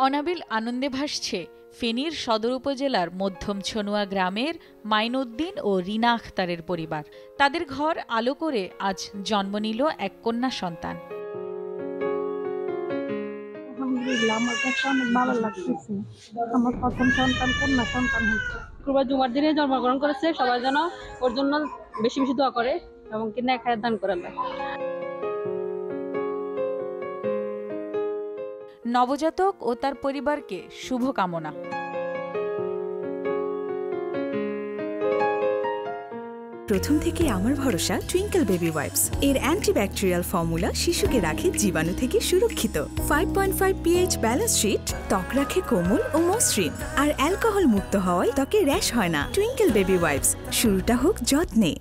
অনাবিল আনন্দে ভাসছে ফেনীর সদর উপজেলার মধ্যম ছনুয়া গ্রামের মাইনউদ্দিন ও রিনা আখতারের পরিবার। তাদের ঘর আলো করে আজ জন্ম নিল এক কন্যা সন্তান। আলহামদুলিল্লাহ, আমার কাছে অনেক ভালো লাগতেছে। আমার প্রথম সন্তান কন্যা সন্তান হয়েছে। শুক্রবার জুমার দিনে জন্মগ্রহণ করেছে। সবাই যেন ওর জন্য বেশি বেশি দোয়া করে এবং কি নেক হায়াত দান করে আল্লাহ। নবজাতক ও তার পরিবারকে শুভকামনা। প্রথম থেকে আমার ভরসা টুইঙ্কেল বেবি ওয়াইপস। এর অ্যান্টিব্যাকটেরিয়াল ফর্মুলা শিশুকে রাখে জীবাণু থেকে সুরক্ষিত। 5.5 pH ব্যালেন্স শিট ত্বক রাখে কোমল ও মসৃণ, আর অ্যালকোহল মুক্ত হওয়ায় ত্বকে র্যাশ হয় না। টুইঙ্কেল বেবি ওয়াইপস, শুরুটা হোক যত্নে।